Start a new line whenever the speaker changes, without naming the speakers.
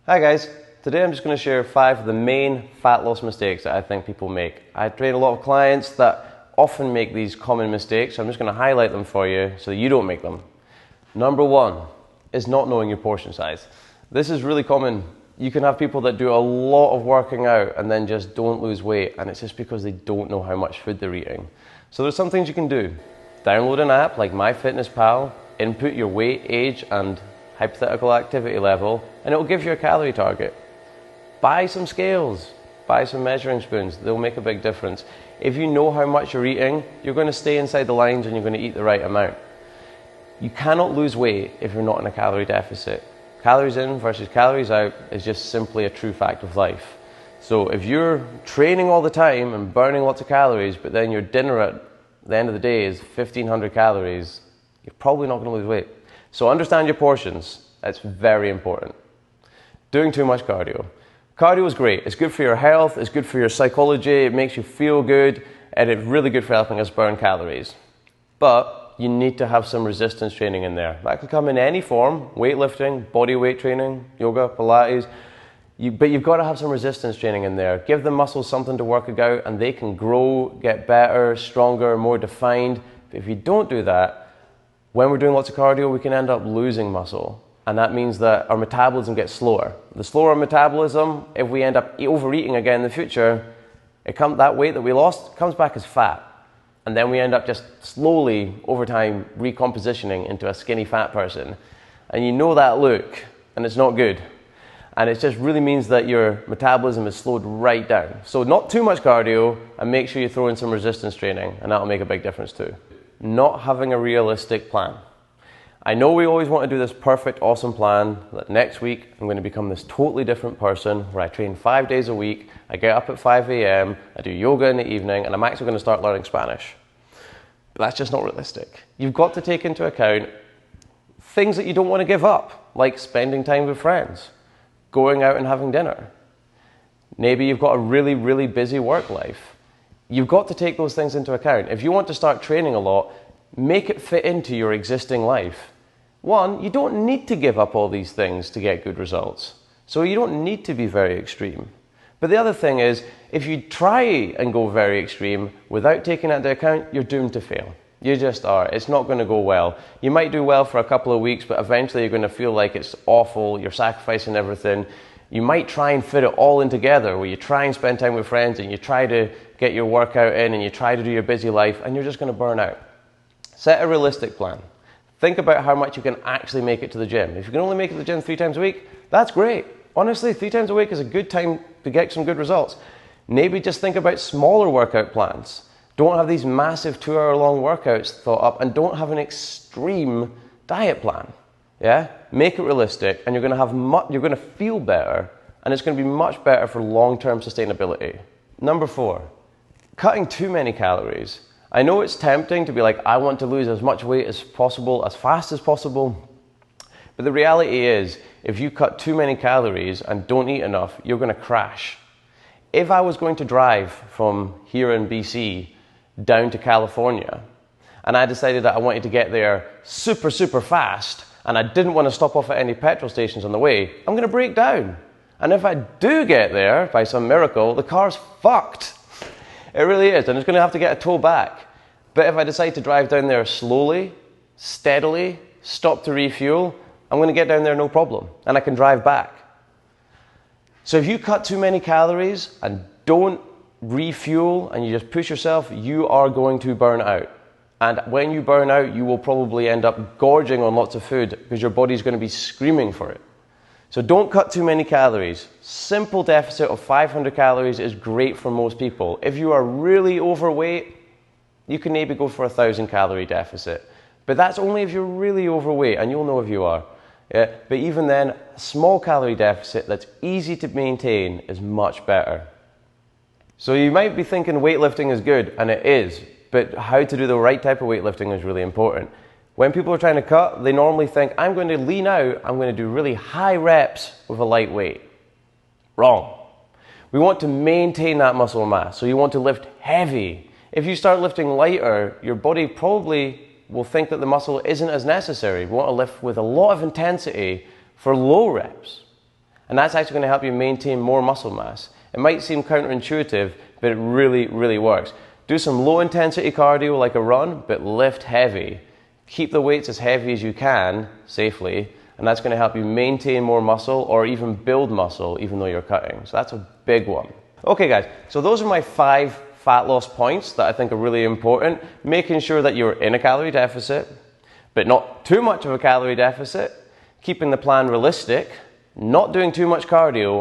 Hi guys, today I'm just going to share 5 of the main fat loss mistakes that I think people make. I train a lot of clients that often make these common mistakes, so I'm just going to highlight them for you so that you don't make them. Number 1 is not knowing your portion size. This is really common. You can have people that do a lot of working out and then just don't lose weight, and it's just because they don't know how much food they're eating. So there's some things you can do. Download an app like MyFitnessPal, input your weight, age and hypothetical activity level, and it will give you a calorie target. Buy some scales, buy some measuring spoons, they'll make a big difference. If you know how much you're eating, you're going to stay inside the lines and you're going to eat the right amount. You cannot lose weight if you're not in a calorie deficit. Calories in versus calories out is just simply a true fact of life. So if you're training all the time and burning lots of calories, but then your dinner at the end of the day is 1,500 calories, you're probably not going to lose weight. So understand your portions. That's very important. Doing too much cardio. Cardio is great. It's good for your health. It's good for your psychology. It makes you feel good. And it's really good for helping us burn calories. But you need to have some resistance training in there. That can come in any form. Weightlifting, body weight training, yoga, Pilates. But you've got to have some resistance training in there. Give the muscles something to work out and they can grow, get better, stronger, more defined. But if you don't do that, when we're doing lots of cardio, we can end up losing muscle. And that means that our metabolism gets slower. The slower metabolism, if we end up overeating again in the future, that weight that we lost comes back as fat. And then we end up just slowly, over time, recompositioning into a skinny fat person. And you know that look, and it's not good. And it just really means that your metabolism is slowed right down. So not too much cardio, and make sure you throw in some resistance training, and that'll make a big difference too. Not having a realistic plan. I know we always want to do this perfect, awesome plan that next week I'm going to become this totally different person where I train 5 days a week, I get up at 5 a.m, I do yoga in the evening, and I'm actually going to start learning Spanish. But that's just not realistic. You've got to take into account things that you don't want to give up, like spending time with friends, going out and having dinner. Maybe you've got a really, really busy work life. You've got to take those things into account. If you want to start training a lot, make it fit into your existing life. One, you don't need to give up all these things to get good results. So you don't need to be very extreme. But the other thing is, if you try and go very extreme without taking that into account, you're doomed to fail. You just are. It's not going to go well. You might do well for a couple of weeks, but eventually you're going to feel like it's awful, you're sacrificing everything. You might try and fit it all in together, where you try and spend time with friends and you try to get your workout in and you try to do your busy life, and you're just going to burn out. Set a realistic plan. Think about how much you can actually make it to the gym. If you can only make it to the gym 3 times a week, that's great. Honestly, 3 times a week is a good time to get some good results. Maybe just think about smaller workout plans. Don't have these massive 2-hour-long workouts thought up, and don't have an extreme diet plan. Yeah? Make it realistic, and you're going to feel better, and it's going to be much better for long-term sustainability. Number 4, cutting too many calories. I know it's tempting to be like, I want to lose as much weight as possible, as fast as possible. But the reality is, if you cut too many calories and don't eat enough, you're going to crash. If I was going to drive from here in BC down to California, and I decided that I wanted to get there super, super fast, and I didn't want to stop off at any petrol stations on the way, I'm going to break down. And if I do get there, by some miracle, the car's fucked. It really is, and it's going to have to get a tow back. But if I decide to drive down there slowly, steadily, stop to refuel, I'm going to get down there no problem, and I can drive back. So if you cut too many calories and don't refuel and you just push yourself, you are going to burn out. And when you burn out, you will probably end up gorging on lots of food because your body's going to be screaming for it. So don't cut too many calories. Simple deficit of 500 calories is great for most people. If you are really overweight, you can maybe go for a 1,000 calorie deficit. But that's only if you're really overweight, and you'll know if you are. Yeah? But even then, a small calorie deficit that's easy to maintain is much better. So you might be thinking weightlifting is good, and it is. But how to do the right type of weightlifting is really important. When people are trying to cut, they normally think, I'm going to lean out, I'm going to do really high reps with a light weight. Wrong. We want to maintain that muscle mass, so you want to lift heavy. If you start lifting lighter, your body probably will think that the muscle isn't as necessary. We want to lift with a lot of intensity for low reps. And that's actually going to help you maintain more muscle mass. It might seem counterintuitive, but it really, really works. Do some low intensity cardio like a run, but lift heavy. Keep the weights as heavy as you can, safely, and that's going to help you maintain more muscle or even build muscle even though you're cutting. So that's a big one. Okay guys, so those are my 5 fat loss points that I think are really important. Making sure that you're in a calorie deficit, but not too much of a calorie deficit. Keeping the plan realistic, not doing too much cardio,